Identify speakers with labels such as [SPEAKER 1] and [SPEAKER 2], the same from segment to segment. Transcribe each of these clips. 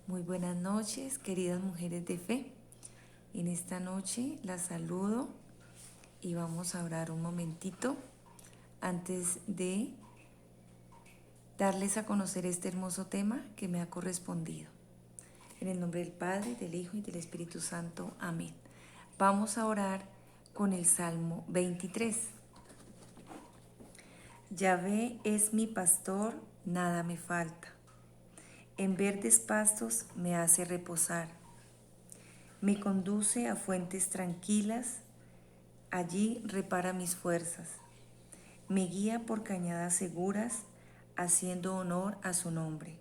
[SPEAKER 1] Muy buenas noches, queridas mujeres de fe. En esta noche las saludo y vamos a orar un momentito antes de darles a conocer este hermoso tema que me ha correspondido. En el nombre del Padre, del Hijo y del Espíritu Santo. Amén. Vamos a orar con el Salmo 23. Yahvé es mi pastor, nada me falta. En verdes pastos me hace reposar. Me conduce a fuentes tranquilas, allí repara mis fuerzas. Me guía por cañadas seguras, haciendo honor a su nombre.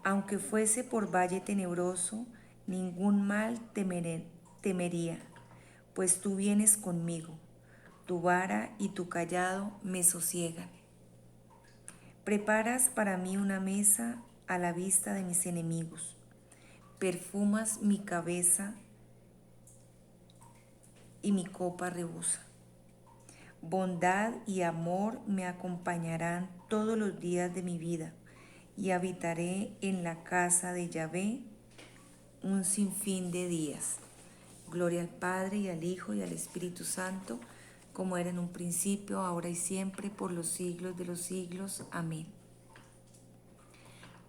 [SPEAKER 1] Aunque fuese por valle tenebroso, ningún mal temería, pues tú vienes conmigo. Tu vara y tu cayado me sosiegan. Preparas para mí una mesa a la vista de mis enemigos. Perfumas mi cabeza y mi copa rebosa. Bondad y amor me acompañarán todos los días de mi vida y habitaré en la casa de Yahvé un sinfín de días. Gloria al Padre y al Hijo y al Espíritu Santo, como era en un principio, ahora y siempre, por los siglos de los siglos. Amén.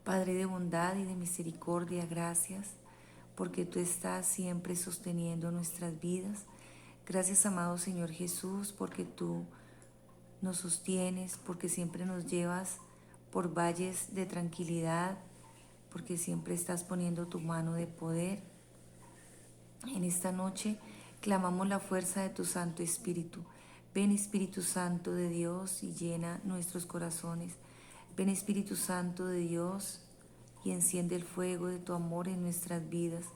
[SPEAKER 1] Padre de bondad y de misericordia, gracias, porque tú estás siempre sosteniendo nuestras vidas. Gracias, amado Señor Jesús, porque tú nos sostienes, porque siempre nos llevas por valles de tranquilidad, porque siempre estás poniendo tu mano de poder. En esta noche clamamos la fuerza de tu Santo Espíritu. Ven, Espíritu Santo de Dios, y llena nuestros corazones. Ven, Espíritu Santo de Dios, y enciende el fuego de tu amor en nuestras vidas.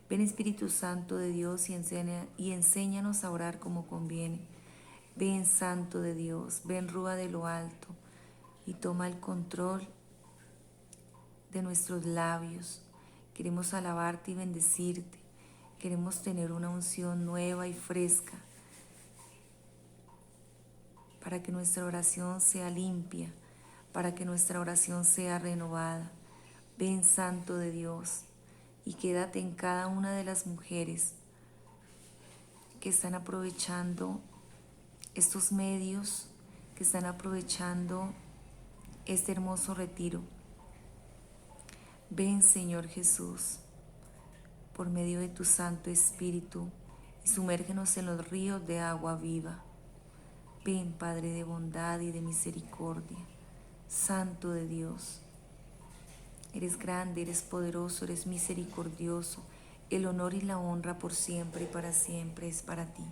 [SPEAKER 1] Ven, Espíritu Santo de Dios, y enséñanos a orar como conviene. Ven, Santo de Dios, ven, Rúa de lo alto, y toma el control de nuestros labios. Queremos alabarte y bendecirte. Queremos tener una unción nueva y fresca para que nuestra oración sea limpia, para que nuestra oración sea renovada. Ven, Santo de Dios, y quédate en cada una de las mujeres que están aprovechando estos medios, que están aprovechando este hermoso retiro. Ven, Señor Jesús, por medio de tu Santo Espíritu, y sumérgenos en los ríos de agua viva. Ven, Padre de bondad y de misericordia, Santo de Dios. Eres grande, eres poderoso, eres misericordioso. El honor y la honra por siempre y para siempre es para ti.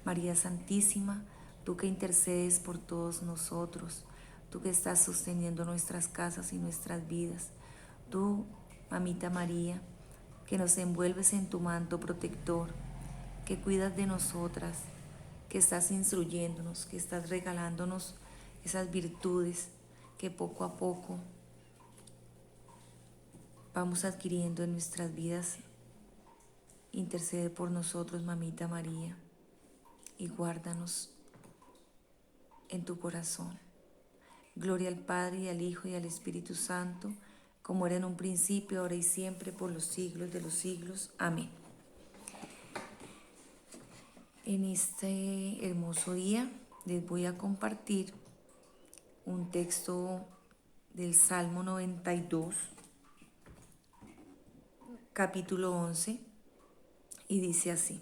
[SPEAKER 1] María Santísima, tú que intercedes por todos nosotros, tú que estás sosteniendo nuestras casas y nuestras vidas, tú, Mamita María, que nos envuelves en tu manto protector, que cuidas de nosotras, que estás instruyéndonos, que estás regalándonos esas virtudes que poco a poco vamos adquiriendo en nuestras vidas. Intercede por nosotros, Mamita María, y guárdanos en tu corazón. Gloria al Padre y al Hijo y al Espíritu Santo, como era en un principio, ahora y siempre, por los siglos de los siglos. Amén. En este hermoso día les voy a compartir un texto del Salmo 92, capítulo 11, y dice así: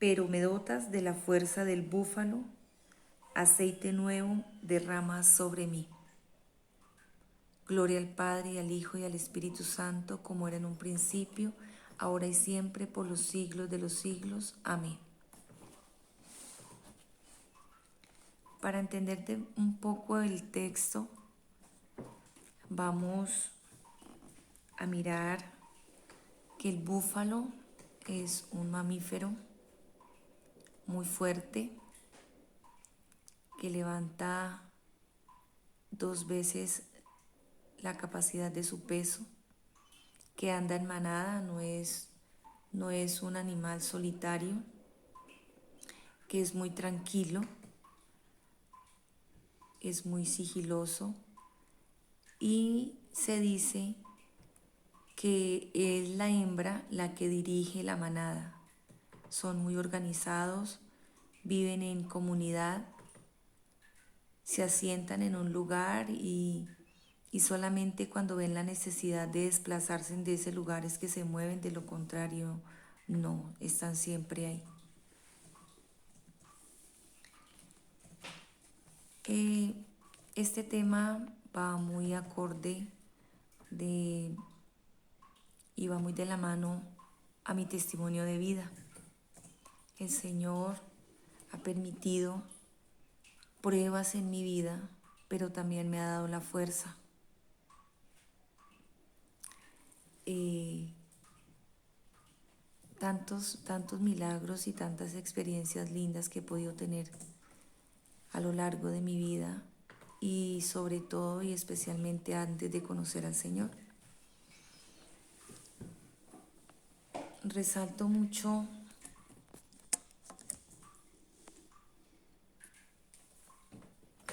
[SPEAKER 1] Pero me dotas de la fuerza del búfalo, aceite nuevo derramas sobre mí. Gloria al Padre y al Hijo y al Espíritu Santo, como era en un principio, ahora y siempre, por los siglos de los siglos. Amén. Para entender un poco el texto, vamos a mirar que el búfalo es un mamífero muy fuerte que levanta 2 veces la capacidad de su peso, que anda en manada, no es un animal solitario, que es muy tranquilo, es muy sigiloso, y se dice que es la hembra la que dirige la manada. Son muy organizados, viven en comunidad, se asientan en un lugar y solamente cuando ven la necesidad de desplazarse de ese lugar es que se mueven, de lo contrario no, están siempre ahí. Este tema va muy acorde y va muy de la mano a mi testimonio de vida. El Señor ha permitido pruebas en mi vida, pero también me ha dado la fuerza. Tantos milagros y tantas experiencias lindas que he podido tener a lo largo de mi vida y sobre todo y especialmente antes de conocer al Señor. Resalto mucho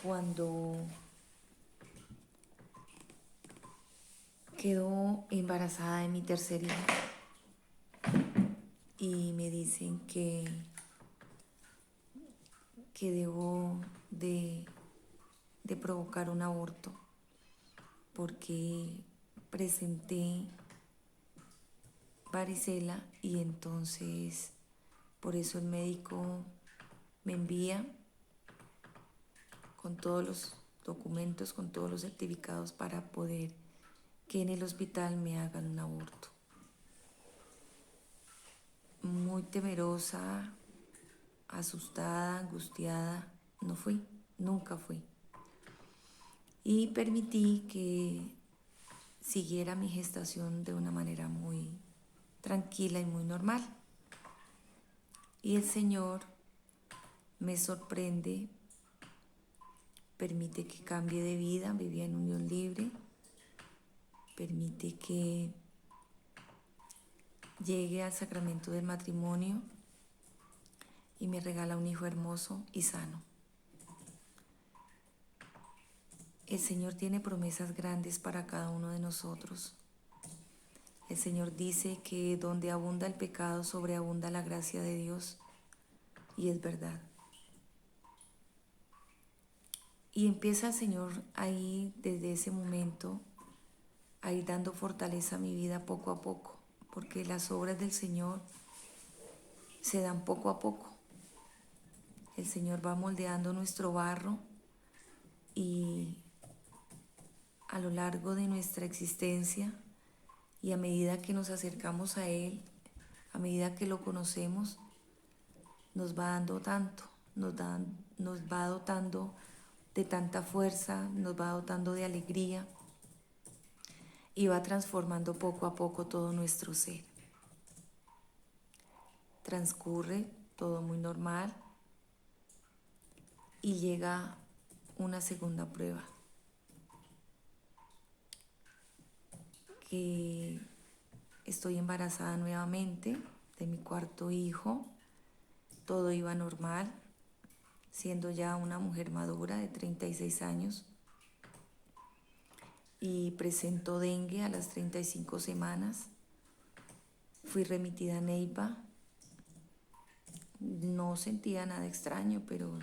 [SPEAKER 1] cuando quedo embarazada de mi tercer hijo y me dicen que debo de provocar un aborto porque presenté varicela y entonces por eso el médico me envía con todos los documentos, con todos los certificados para poder que en el hospital me hagan un aborto. Muy temerosa, asustada, angustiada, no fui, nunca fui. Y permití que siguiera mi gestación de una manera muy tranquila y muy normal. Y el Señor me sorprende, permite que cambie de vida, vivía en unión libre, permite que llegue al sacramento del matrimonio y me regala un hijo hermoso y sano. El Señor tiene promesas grandes para cada uno de nosotros. El Señor dice que donde abunda el pecado, sobreabunda la gracia de Dios, y es verdad. Y empieza el Señor ahí, desde ese momento, a ir dando fortaleza a mi vida poco a poco, porque las obras del Señor se dan poco a poco. El Señor va moldeando nuestro barro y a lo largo de nuestra existencia y a medida que nos acercamos a Él, a medida que lo conocemos, nos va dando tanto, nos va dotando de tanta fuerza, nos va dotando de alegría y va transformando poco a poco todo nuestro ser. Transcurre todo muy normal y llega una segunda prueba, que estoy embarazada nuevamente de mi cuarto hijo. Todo iba normal, siendo ya una mujer madura de 36 años, y presentó dengue a las 35 semanas. Fui remitida a Neiva. No sentía nada extraño, pero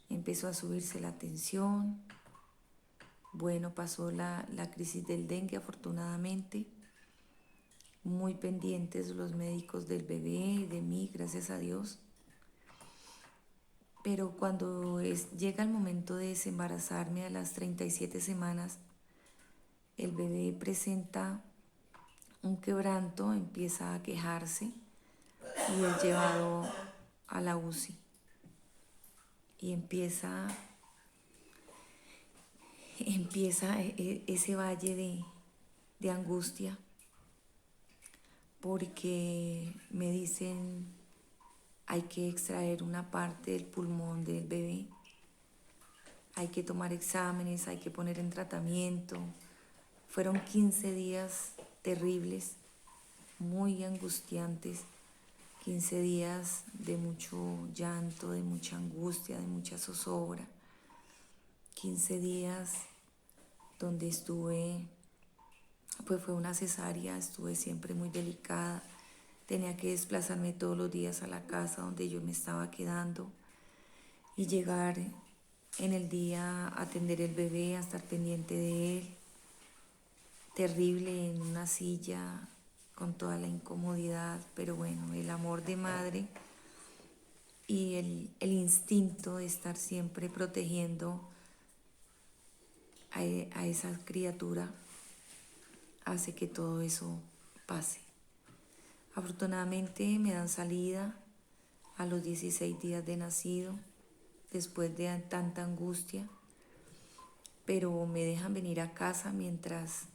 [SPEAKER 1] empezó a subirse la tensión. Bueno, pasó la crisis del dengue, afortunadamente. Muy pendientes los médicos del bebé y de mí, gracias a Dios. Pero cuando llega el momento de desembarazarme a las 37 semanas, el bebé presenta un quebranto, empieza a quejarse y es llevado a la UCI. Y empieza ese valle de angustia, porque me dicen hay que extraer una parte del pulmón del bebé, hay que tomar exámenes, hay que poner en tratamiento. Fueron 15 días terribles, muy angustiantes, 15 días de mucho llanto, de mucha angustia, de mucha zozobra, 15 días donde estuve, pues fue una cesárea, estuve siempre muy delicada. Tenía que desplazarme todos los días a la casa donde yo me estaba quedando y llegar en el día a atender el bebé, a estar pendiente de él. Terrible en una silla, con toda la incomodidad, pero bueno, el amor de madre y el instinto de estar siempre protegiendo a esa criatura hace que todo eso pase. Afortunadamente me dan salida a los 16 días de nacido, después de tanta angustia, pero me dejan venir a casa mientras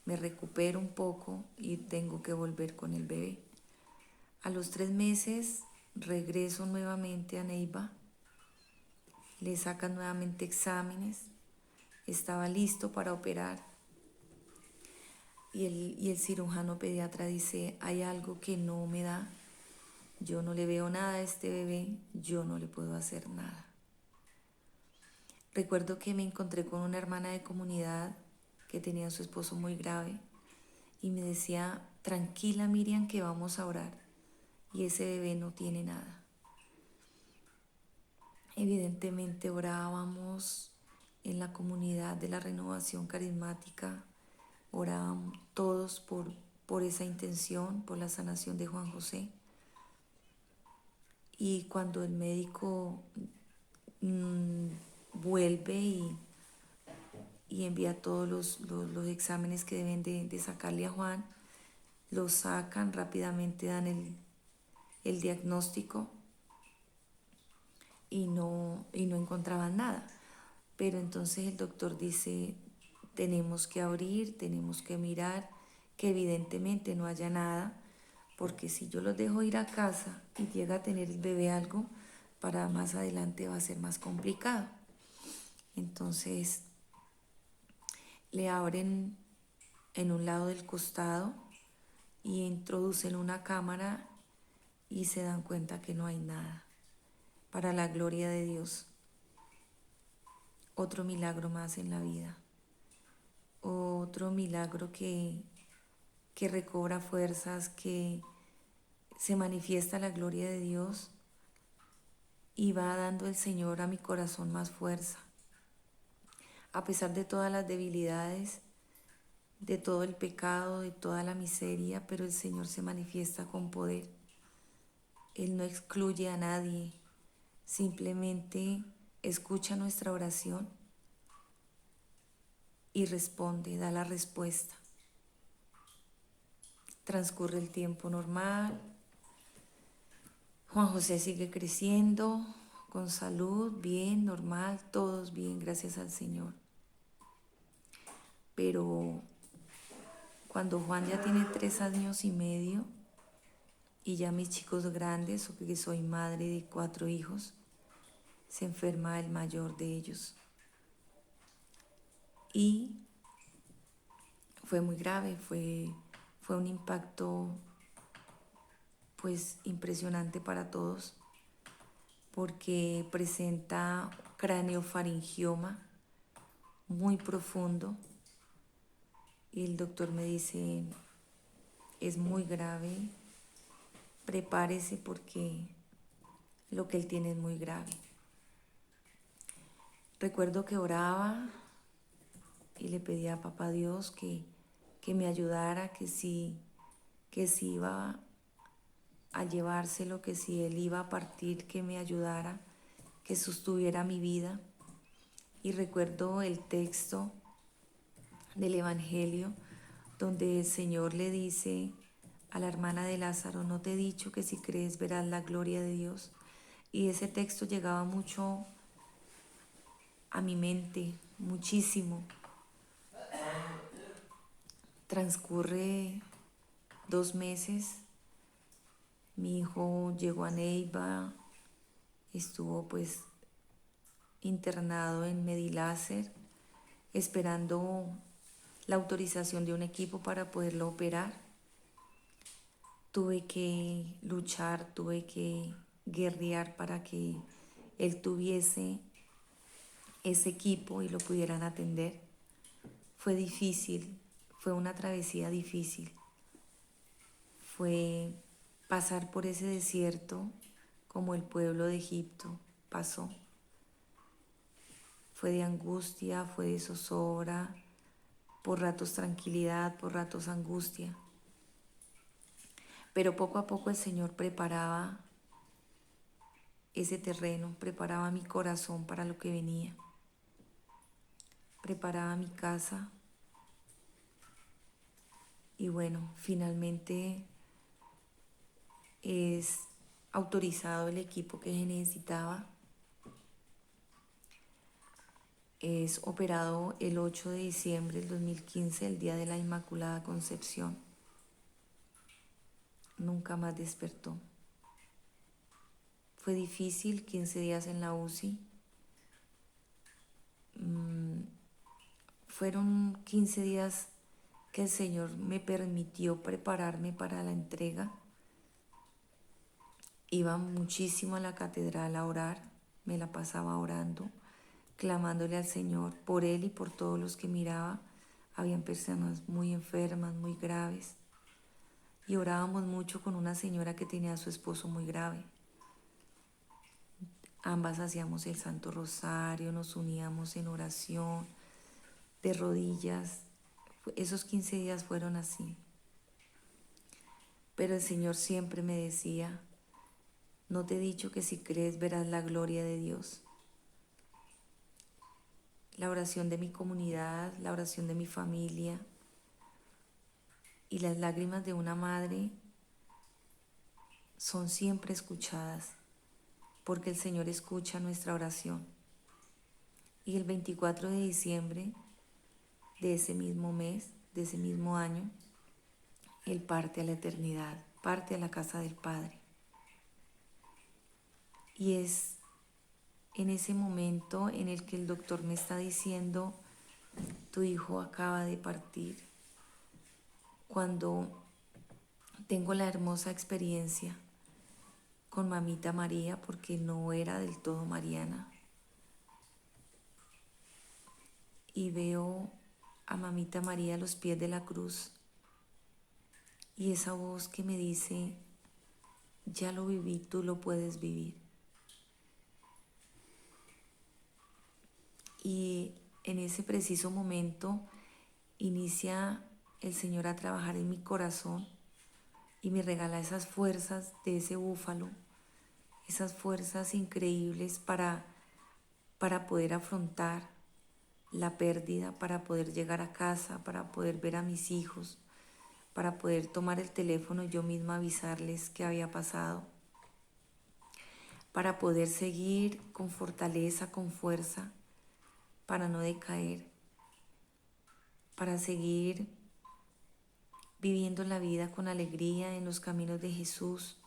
[SPEAKER 1] me recupero un poco y tengo que volver con el bebé. A los 3 meses regreso nuevamente a Neiva, le sacan nuevamente exámenes, estaba listo para operar y el cirujano pediatra dice, hay algo que no me da, yo no le veo nada a este bebé, yo no le puedo hacer nada. Recuerdo que me encontré con una hermana de comunidad que tenía a su esposo muy grave y me decía, tranquila Miriam que vamos a orar y ese bebé no tiene nada. Evidentemente orábamos en la comunidad de la renovación carismática, orábamos todos por esa intención, por la sanación de Juan José. Y cuando el médico vuelve y envía todos los exámenes que deben de sacarle a Juan, los sacan rápidamente, dan el diagnóstico y no encontraban nada. Pero entonces el doctor dice, tenemos que abrir, tenemos que mirar que evidentemente no haya nada, porque si yo los dejo ir a casa y llega a tener el bebé algo, para más adelante va a ser más complicado. Entonces le abren en un lado del costado y introducen una cámara y se dan cuenta que no hay nada. Para la gloria de Dios, otro milagro más en la vida, otro milagro que recobra fuerzas, que se manifiesta la gloria de Dios y va dando el Señor a mi corazón más fuerza. A pesar de todas las debilidades, de todo el pecado, de toda la miseria, pero el Señor se manifiesta con poder. Él no excluye a nadie, simplemente escucha nuestra oración y responde, da la respuesta. Transcurre el tiempo normal, Juan José sigue creciendo, con salud, bien, normal, todos bien, gracias al Señor. Pero cuando Juan ya tiene 3 años y medio y ya mis chicos grandes, o que soy madre de 4 hijos, se enferma el mayor de ellos. Y fue muy grave, fue un impacto pues impresionante para todos, porque presenta craneofaringioma muy profundo y el doctor me dice, es muy grave, prepárese porque lo que él tiene es muy grave. Recuerdo que oraba y le pedía a Papá Dios que me ayudara, que si iba a llevárselo, que si él iba a partir, que me ayudara, que sostuviera mi vida. Y recuerdo el texto del Evangelio donde el Señor le dice a la hermana de Lázaro, no te he dicho que si crees verás la gloria de Dios. Y ese texto llegaba mucho a mi mente, muchísimo. Transcurre 2 meses, mi hijo llegó a Neiva, estuvo pues internado en Mediláser, esperando la autorización de un equipo para poderlo operar. Tuve que luchar, tuve que guerrear para que él tuviese ese equipo y lo pudieran atender. Fue difícil, fue una travesía difícil. Fue pasar por ese desierto como el pueblo de Egipto pasó. Fue de angustia, fue de zozobra, por ratos tranquilidad, por ratos angustia. Pero poco a poco el Señor preparaba ese terreno, preparaba mi corazón para lo que venía, preparaba mi casa y bueno, finalmente es autorizado el equipo que se necesitaba. Es operado el 8 de diciembre del 2015, el día de la Inmaculada Concepción. Nunca más despertó. Fue difícil, 15 días en la UCI. Fueron 15 días que el Señor me permitió prepararme para la entrega. Iba muchísimo a la catedral a orar, me la pasaba orando, clamándole al Señor por Él y por todos los que miraba. Habían personas muy enfermas, muy graves. Y orábamos mucho con una señora que tenía a su esposo muy grave. Ambas hacíamos el Santo Rosario, nos uníamos en oración, de rodillas. Esos 15 días fueron así. Pero el Señor siempre me decía, no te he dicho que si crees verás la gloria de Dios. La oración de mi comunidad, la oración de mi familia y las lágrimas de una madre son siempre escuchadas, porque el Señor escucha nuestra oración. Y el 24 de diciembre de ese mismo mes, de ese mismo año, Él parte a la eternidad, parte a la casa del Padre. Y es en ese momento en el que el doctor me está diciendo, tu hijo acaba de partir, cuando tengo la hermosa experiencia con Mamita María, porque no era del todo mariana, y veo a Mamita María a los pies de la cruz, y esa voz que me dice, ya lo viví, tú lo puedes vivir. Y en ese preciso momento inicia el Señor a trabajar en mi corazón y me regala esas fuerzas de ese búfalo, esas fuerzas increíbles para poder afrontar la pérdida, para poder llegar a casa, para poder ver a mis hijos, para poder tomar el teléfono y yo misma avisarles qué había pasado, para poder seguir con fortaleza, con fuerza, para no decaer, para seguir viviendo la vida con alegría en los caminos de Jesús.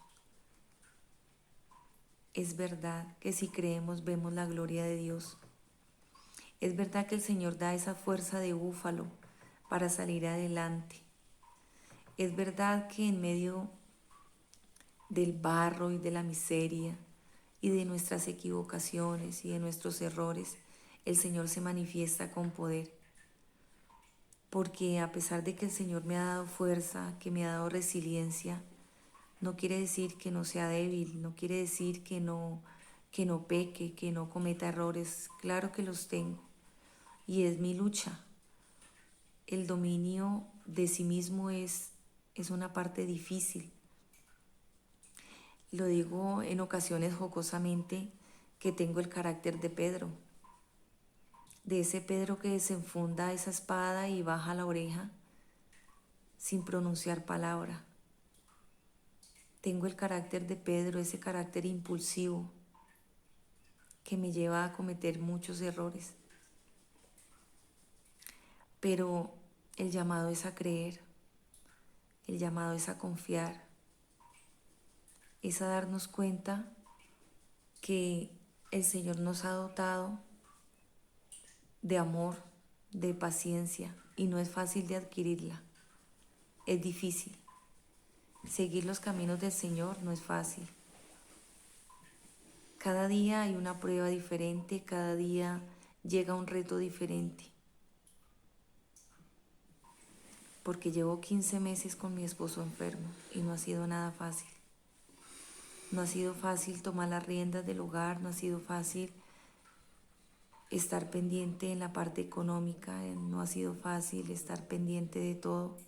[SPEAKER 1] Es verdad que si creemos vemos la gloria de Dios. Es verdad que el Señor da esa fuerza de búfalo para salir adelante. Es verdad que en medio del barro y de la miseria y de nuestras equivocaciones y de nuestros errores, el Señor se manifiesta con poder. Porque a pesar de que el Señor me ha dado fuerza, que me ha dado resiliencia, no quiere decir que no sea débil, no quiere decir que no peque, que no cometa errores. Claro que los tengo y es mi lucha. El dominio de sí mismo es una parte difícil. Lo digo en ocasiones jocosamente que tengo el carácter de Pedro, de ese Pedro que desenfunda esa espada y baja la oreja sin pronunciar palabra. Tengo el carácter de Pedro, ese carácter impulsivo que me lleva a cometer muchos errores. Pero el llamado es a creer, el llamado es a confiar, es a darnos cuenta que el Señor nos ha dotado de amor, de paciencia, y no es fácil de adquirirla, es difícil. Seguir los caminos del Señor no es fácil. Cada día hay una prueba diferente, cada día llega un reto diferente. porque llevo 15 meses con mi esposo enfermo y no ha sido nada fácil. No ha sido fácil tomar las riendas del hogar, no ha sido fácil estar pendiente en la parte económica, no ha sido fácil estar pendiente de todo.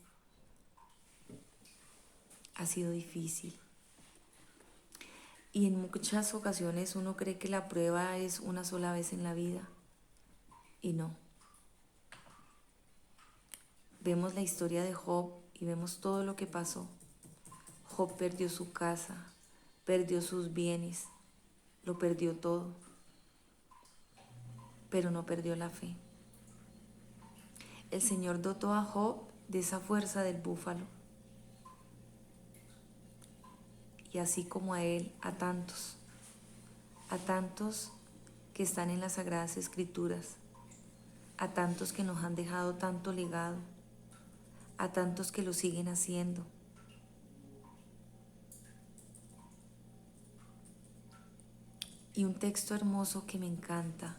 [SPEAKER 1] Ha sido difícil. Y en muchas ocasiones uno cree que la prueba es una sola vez en la vida y no. Vemos la historia de Job y vemos todo lo que pasó. Job perdió su casa, perdió sus bienes, lo perdió todo, pero no perdió la fe. El Señor dotó a Job de esa fuerza del búfalo. Y así como a él, a tantos que están en las Sagradas Escrituras, a tantos que nos han dejado tanto legado, a tantos que lo siguen haciendo. Y un texto hermoso que me encanta,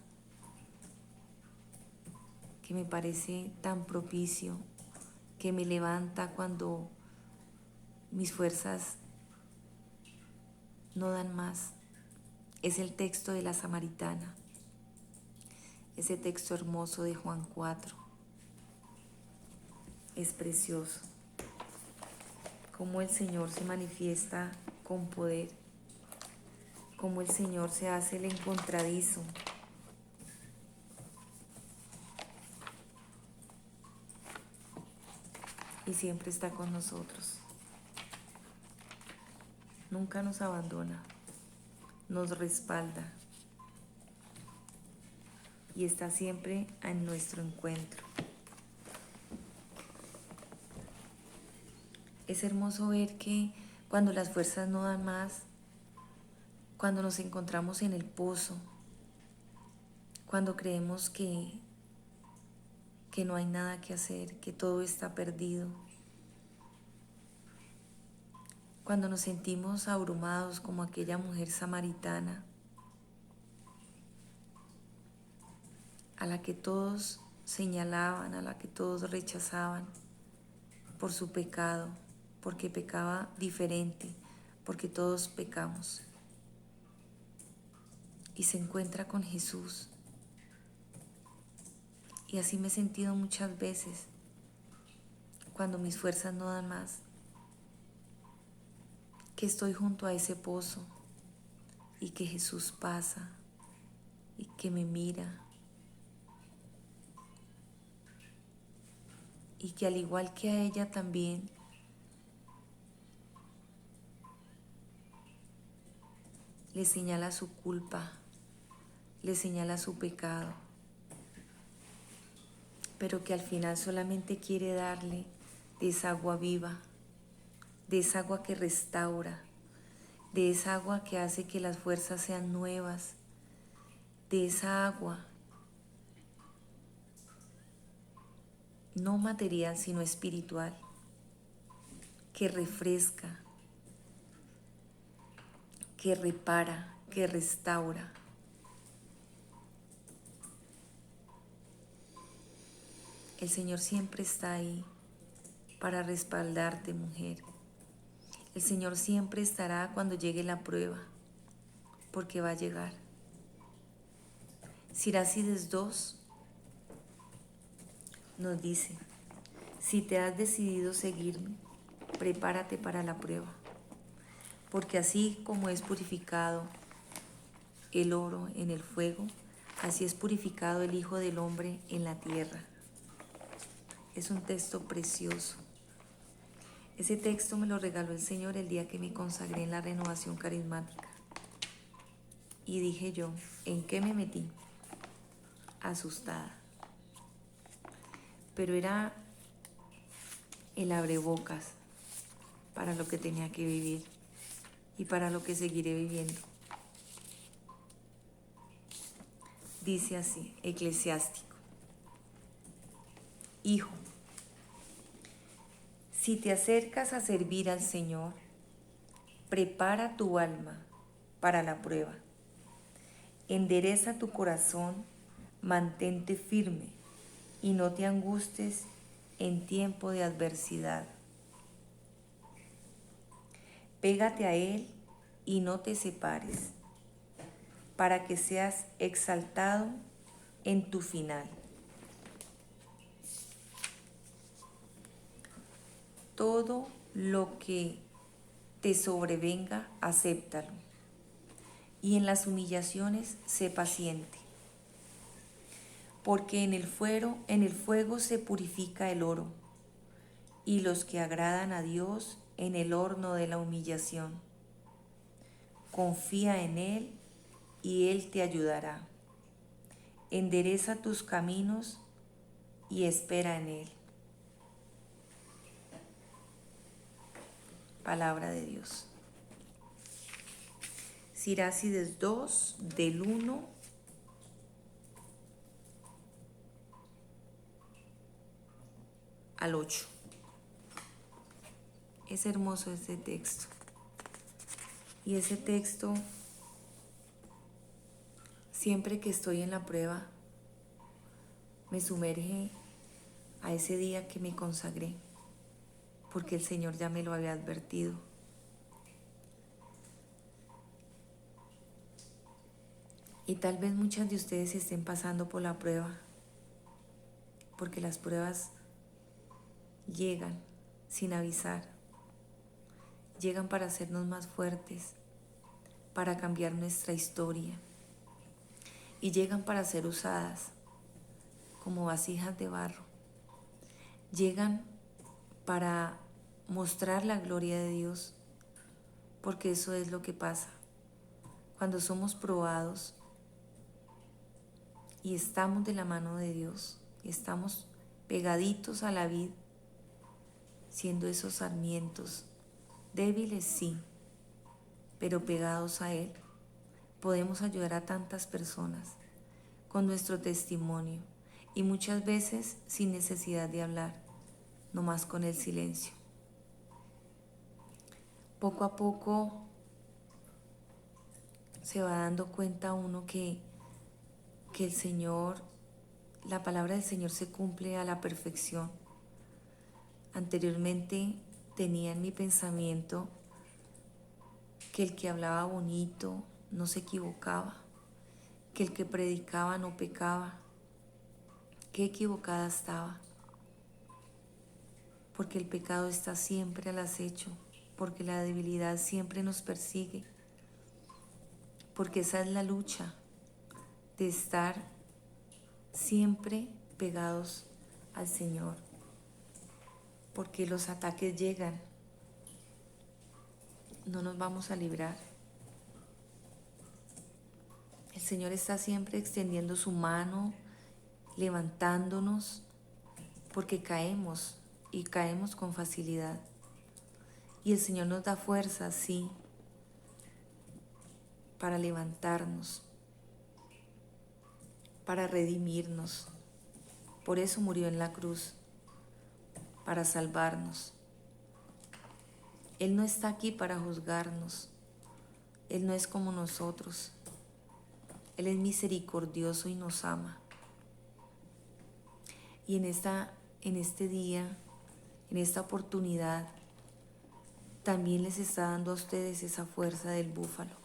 [SPEAKER 1] que me parece tan propicio, que me levanta cuando mis fuerzas no dan más, es el texto de la Samaritana, ese texto hermoso de Juan 4. Es precioso cómo el Señor se manifiesta con poder, cómo el Señor se hace el encontradizo. Y siempre está con nosotros. Nunca nos abandona, nos respalda y está siempre en nuestro encuentro. Es hermoso ver que cuando las fuerzas no dan más, cuando nos encontramos en el pozo, cuando creemos que no hay nada que hacer, que todo está perdido, cuando nos sentimos abrumados como aquella mujer samaritana a la que todos señalaban, a la que todos rechazaban por su pecado, porque pecaba diferente, porque todos pecamos. Y se encuentra con Jesús. Y así me he sentido muchas veces cuando mis fuerzas no dan más, que estoy junto a ese pozo y que Jesús pasa y que me mira y que al igual que a ella también le señala su culpa, le señala su pecado, pero que al final solamente quiere darle de esa agua viva, de esa agua que restaura, de esa agua que hace que las fuerzas sean nuevas, de esa agua no material sino espiritual, que refresca, que repara, que restaura. El Señor siempre está ahí para respaldarte, mujer. El Señor siempre estará cuando llegue la prueba, porque va a llegar. Siracides 2 nos dice: si te has decidido seguirme, prepárate para la prueba, porque así como es purificado el oro en el fuego, así es purificado el Hijo del Hombre en la tierra. Es un texto precioso. Ese texto me lo regaló el Señor el día que me consagré en la renovación carismática. Y dije yo, ¿en qué me metí? Asustada. Pero era el abrebocas para lo que tenía que vivir y para lo que seguiré viviendo. Dice así, Eclesiástico: Hijo, si te acercas a servir al Señor, prepara tu alma para la prueba. Endereza tu corazón, mantente firme y no te angusties en tiempo de adversidad. Pégate a Él y no te separes, para que seas exaltado en tu final. Todo lo que te sobrevenga, acéptalo, y en las humillaciones sé paciente, porque en el fuego se purifica el oro, y los que agradan a Dios en el horno de la humillación. Confía en Él y Él te ayudará. Endereza tus caminos y espera en Él. Palabra de Dios. Sirácides 2, del 1 al 8. Es hermoso este texto. Y ese texto, siempre que estoy en la prueba, me sumerge a ese día que me consagré, porque el Señor ya me lo había advertido. Y tal vez muchas de ustedes estén pasando por la prueba, porque las pruebas llegan sin avisar, llegan para hacernos más fuertes, para cambiar nuestra historia, y llegan para ser usadas como vasijas de barro. Llegan para mostrar la gloria de Dios, porque eso es lo que pasa. Cuando somos probados y estamos de la mano de Dios, estamos pegaditos a la vid, siendo esos sarmientos débiles, sí, pero pegados a Él, podemos ayudar a tantas personas con nuestro testimonio, y muchas veces sin necesidad de hablar, nomás con el silencio. Poco a poco se va dando cuenta uno que el Señor, la palabra del Señor se cumple a la perfección. Anteriormente tenía en mi pensamiento que el que hablaba bonito no se equivocaba, que el que predicaba no pecaba. Qué equivocada estaba, porque el pecado está siempre al acecho, porque la debilidad siempre nos persigue, porque esa es la lucha de estar siempre pegados al Señor, porque los ataques llegan, no nos vamos a librar. El Señor está siempre extendiendo su mano, levantándonos, porque caemos y caemos con facilidad. Y el Señor nos da fuerza, sí, para levantarnos, para redimirnos. Por eso murió en la cruz, para salvarnos. Él no está aquí para juzgarnos. Él no es como nosotros. Él es misericordioso y nos ama. Y en este día, en esta oportunidad, también les está dando a ustedes esa fuerza del búfalo.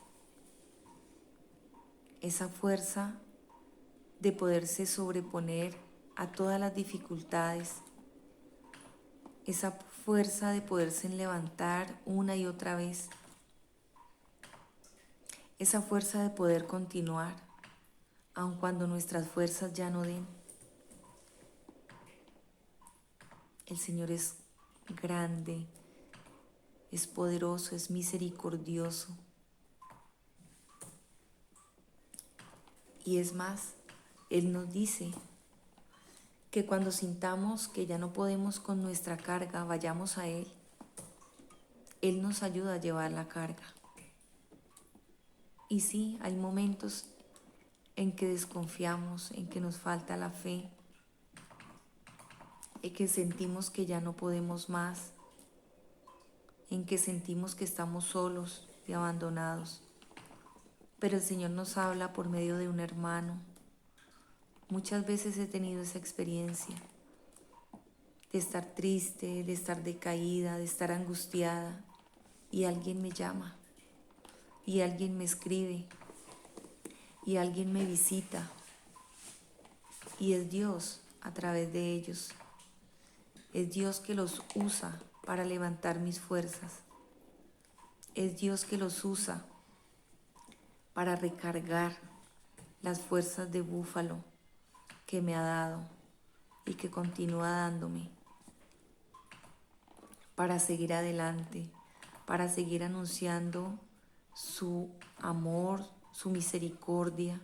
[SPEAKER 1] Esa fuerza de poderse sobreponer a todas las dificultades. Esa fuerza de poderse levantar una y otra vez. Esa fuerza de poder continuar, aun cuando nuestras fuerzas ya no den. El Señor es grande, es poderoso, es misericordioso. Y es más, Él nos dice que cuando sintamos que ya no podemos con nuestra carga, vayamos a Él. Él nos ayuda a llevar la carga. Y sí, hay momentos en que desconfiamos, en que nos falta la fe, en que sentimos que ya no podemos más, en que sentimos que estamos solos y abandonados. Pero el Señor nos habla por medio de un hermano. Muchas veces he tenido esa experiencia de estar triste, de estar decaída, de estar angustiada, y alguien me llama, y alguien me escribe, y alguien me visita, y es Dios a través de ellos. Es Dios que los usa para levantar mis fuerzas. Es Dios que los usa para recargar las fuerzas de búfalo que me ha dado y que continúa dándome, para seguir adelante, para seguir anunciando su amor, su misericordia,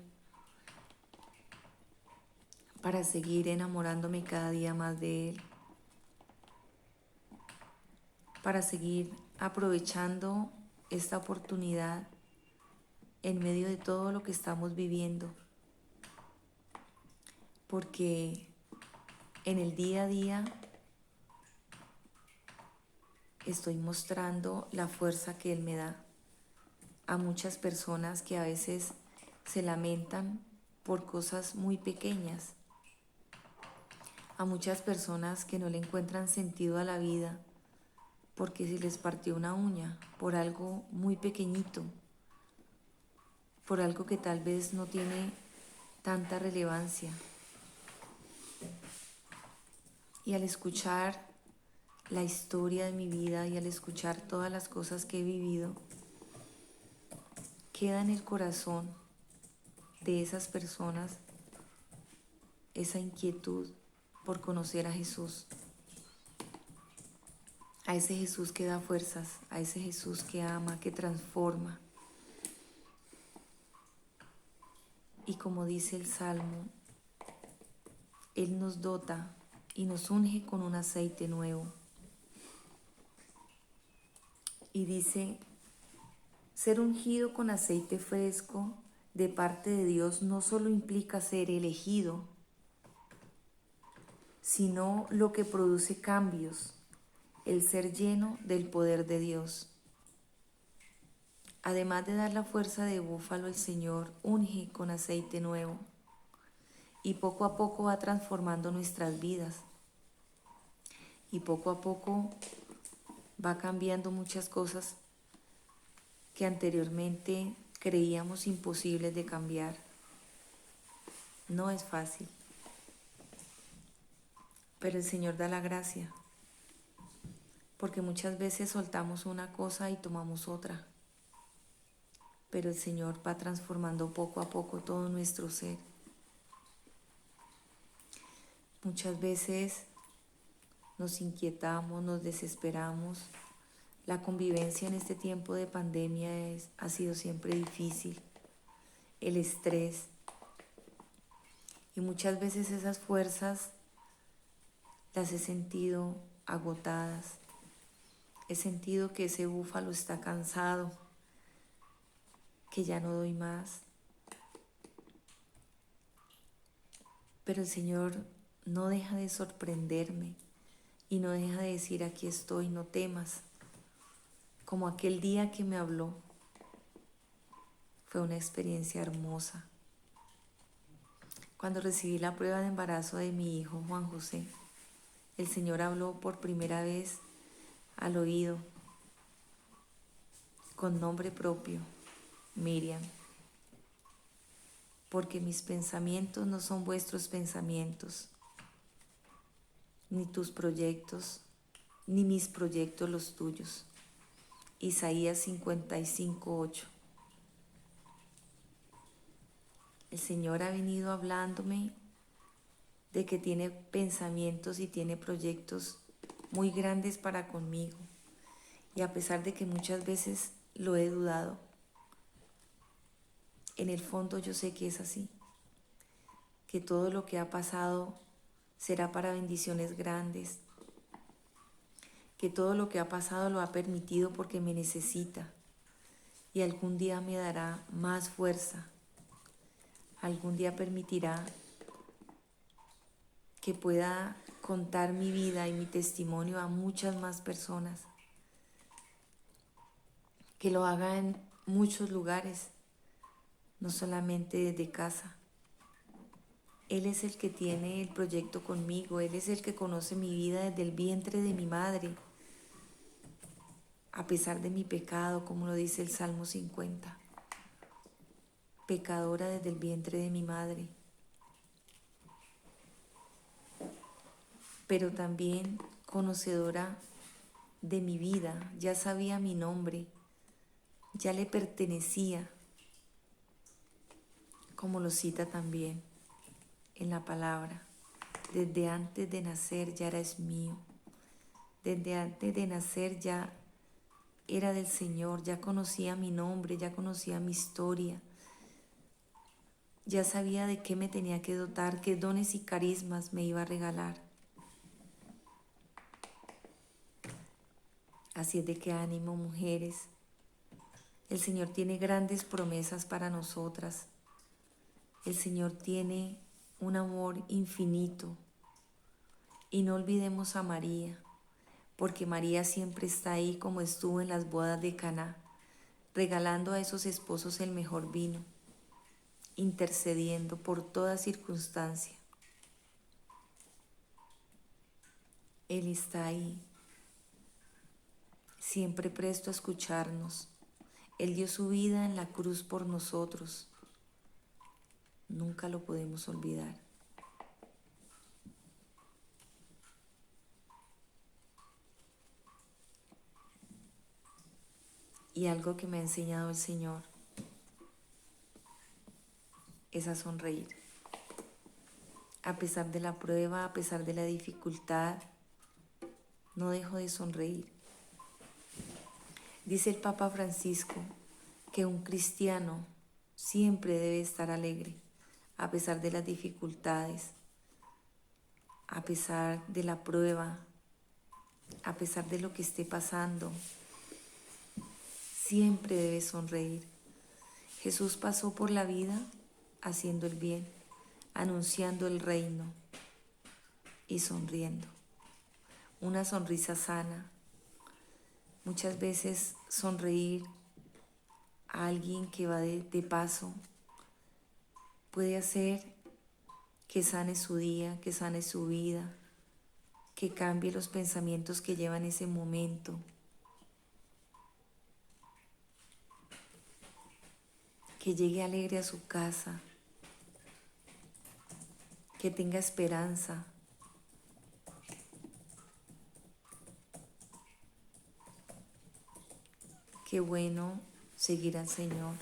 [SPEAKER 1] para seguir enamorándome cada día más de Él, para seguir aprovechando esta oportunidad en medio de todo lo que estamos viviendo, porque en el día a día estoy mostrando la fuerza que Él me da a muchas personas que a veces se lamentan por cosas muy pequeñas, a muchas personas que no le encuentran sentido a la vida porque se les partió una uña por algo muy pequeñito, por algo que tal vez no tiene tanta relevancia. Y al escuchar la historia de mi vida y al escuchar todas las cosas que he vivido, queda en el corazón de esas personas esa inquietud por conocer a Jesús, a ese Jesús que da fuerzas, a ese Jesús que ama, que transforma. Y como dice el Salmo, Él nos dota y nos unge con un aceite nuevo. Y dice, ser ungido con aceite fresco de parte de Dios no solo implica ser elegido, sino lo que produce cambios, el ser lleno del poder de Dios. Además de dar la fuerza de búfalo, el Señor unge con aceite nuevo y poco a poco va transformando nuestras vidas y poco a poco va cambiando muchas cosas que anteriormente creíamos imposibles de cambiar. No es fácil, pero el Señor da la gracia, porque muchas veces soltamos una cosa y tomamos otra, pero el Señor va transformando poco a poco todo nuestro ser. Muchas veces nos inquietamos, nos desesperamos. La convivencia en este tiempo de pandemia ha sido siempre difícil, el estrés, y muchas veces esas fuerzas las he sentido agotadas. He sentido que ese búfalo está cansado, que ya no doy más. Pero el Señor no deja de sorprenderme y no deja de decir, aquí estoy, no temas. Como aquel día que me habló, fue una experiencia hermosa. Cuando recibí la prueba de embarazo de mi hijo Juan José, el Señor habló por primera vez al oído, con nombre propio, Miriam, porque mis pensamientos no son vuestros pensamientos, ni tus proyectos, ni mis proyectos los tuyos. Isaías 55:8. El Señor ha venido hablándome de que tiene pensamientos y tiene proyectos muy grandes para conmigo. Y a pesar de que muchas veces lo he dudado, en el fondo yo sé que es así, que todo lo que ha pasado será para bendiciones grandes, que todo lo que ha pasado lo ha permitido porque me necesita y algún día me dará más fuerza, algún día permitirá que pueda contar mi vida y mi testimonio a muchas más personas, que lo haga en muchos lugares, no solamente desde casa. Él es el que tiene el proyecto conmigo, Él es el que conoce mi vida desde el vientre de mi madre, a pesar de mi pecado, como lo dice el Salmo 50. Pecadora desde el vientre de mi madre, pero también conocedora de mi vida, ya sabía mi nombre, ya le pertenecía, como lo cita también en la palabra. Desde antes de nacer ya eres mío, desde antes de nacer ya era del Señor, ya conocía mi nombre, ya conocía mi historia, ya sabía de qué me tenía que dotar, qué dones y carismas me iba a regalar. Así es de que ánimo, mujeres. El Señor tiene grandes promesas para nosotras. El Señor tiene un amor infinito. Y no olvidemos a María, porque María siempre está ahí como estuvo en las bodas de Caná, regalando a esos esposos el mejor vino, intercediendo por toda circunstancia. Él está ahí, siempre presto a escucharnos. Él dio su vida en la cruz por nosotros. Nunca lo podemos olvidar. Y algo que me ha enseñado el Señor es a sonreír. A pesar de la prueba, a pesar de la dificultad, no dejo de sonreír. Dice el Papa Francisco que un cristiano siempre debe estar alegre, a pesar de las dificultades, a pesar de la prueba, a pesar de lo que esté pasando. Siempre debe sonreír. Jesús pasó por la vida haciendo el bien, anunciando el reino y sonriendo. Una sonrisa sana. Muchas veces sonreír a alguien que va de paso puede hacer que sane su día, que sane su vida, que cambie los pensamientos que lleva en ese momento. Que llegue alegre a su casa, que tenga esperanza. Qué bueno seguir al Señor,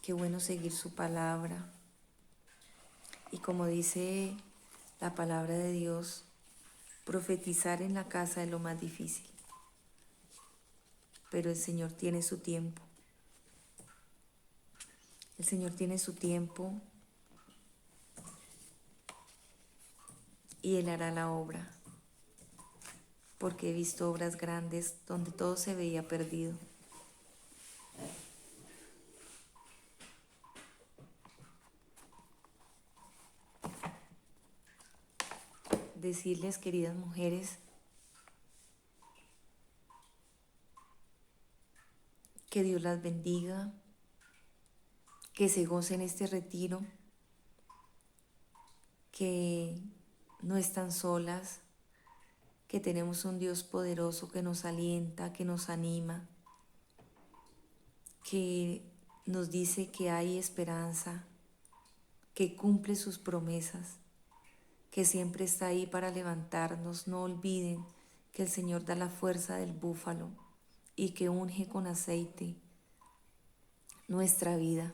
[SPEAKER 1] qué bueno seguir su palabra. Y como dice la palabra de Dios, profetizar en la casa es lo más difícil, pero el Señor tiene su tiempo. El Señor tiene su tiempo y Él hará la obra, porque he visto obras grandes donde todo se veía perdido. Decirles, queridas mujeres, que Dios las bendiga, que se gocen este retiro, que no están solas, que tenemos un Dios poderoso que nos alienta, que nos anima, que nos dice que hay esperanza, que cumple sus promesas, que siempre está ahí para levantarnos. No olviden que el Señor da la fuerza del búfalo y que unge con aceite nuestra vida.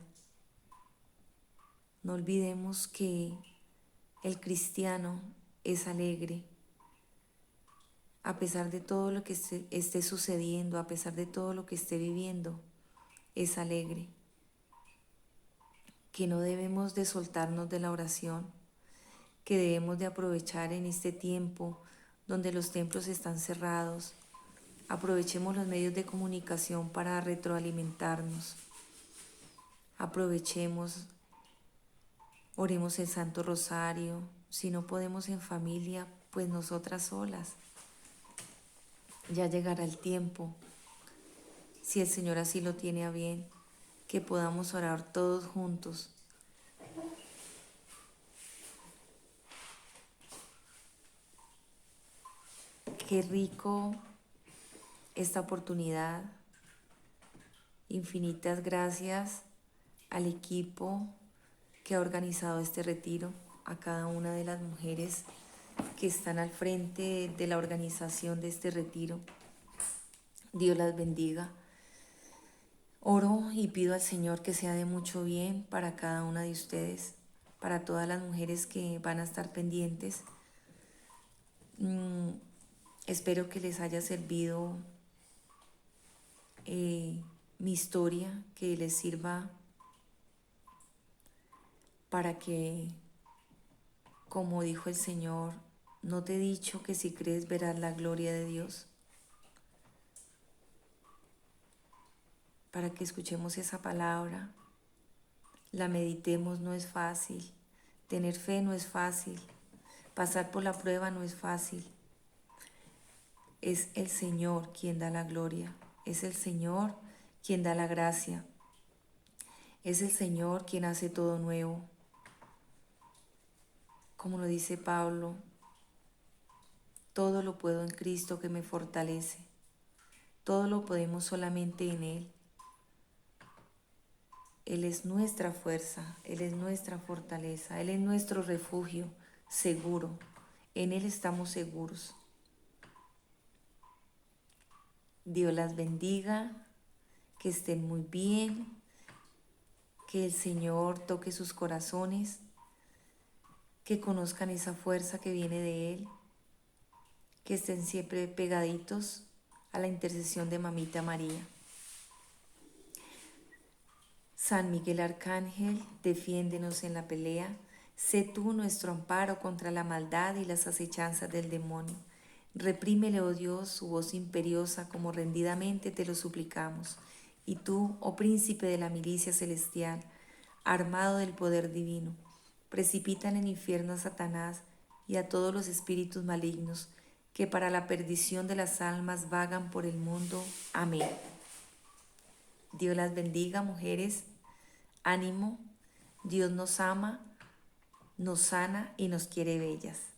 [SPEAKER 1] No olvidemos que el cristiano es alegre. A pesar de todo lo que esté sucediendo, a pesar de todo lo que esté viviendo, es alegre. Que no debemos de soltarnos de la oración, que debemos de aprovechar en este tiempo donde los templos están cerrados. Aprovechemos los medios de comunicación para retroalimentarnos. Aprovechemos, oremos el Santo Rosario. Si no podemos en familia, pues nosotras solas. Ya llegará el tiempo, si el Señor así lo tiene a bien, que podamos orar todos juntos Qué rico esta oportunidad. Infinitas gracias al equipo que ha organizado este retiro, a cada una de las mujeres que están al frente de la organización de este retiro. Dios las bendiga. Oro y pido al Señor que sea de mucho bien para cada una de ustedes, para todas las mujeres que van a estar pendientes. Espero que les haya servido mi historia, que les sirva para que, como dijo el Señor, no te he dicho que si crees verás la gloria de Dios. Para que escuchemos esa palabra, la meditemos. No es fácil, tener fe no es fácil, pasar por la prueba no es fácil. Es el Señor quien da la gloria, es el Señor quien da la gracia, es el Señor quien hace todo nuevo. Como lo dice Pablo, todo lo puedo en Cristo que me fortalece. Todo lo podemos solamente en Él. Él es nuestra fuerza, Él es nuestra fortaleza, Él es nuestro refugio seguro. En Él estamos seguros. Dios las bendiga, que estén muy bien, que el Señor toque sus corazones, que conozcan esa fuerza que viene de Él, que estén siempre pegaditos a la intercesión de Mamita María. San Miguel Arcángel, defiéndenos en la pelea. Sé tú nuestro amparo contra la maldad y las acechanzas del demonio. Reprímele, oh Dios, su voz imperiosa, como rendidamente te lo suplicamos. Y tú, oh príncipe de la milicia celestial, armado del poder divino, precipita en el infierno a Satanás y a todos los espíritus malignos que para la perdición de las almas vagan por el mundo. Amén. Dios las bendiga, mujeres. Ánimo, Dios nos ama, nos sana y nos quiere bellas.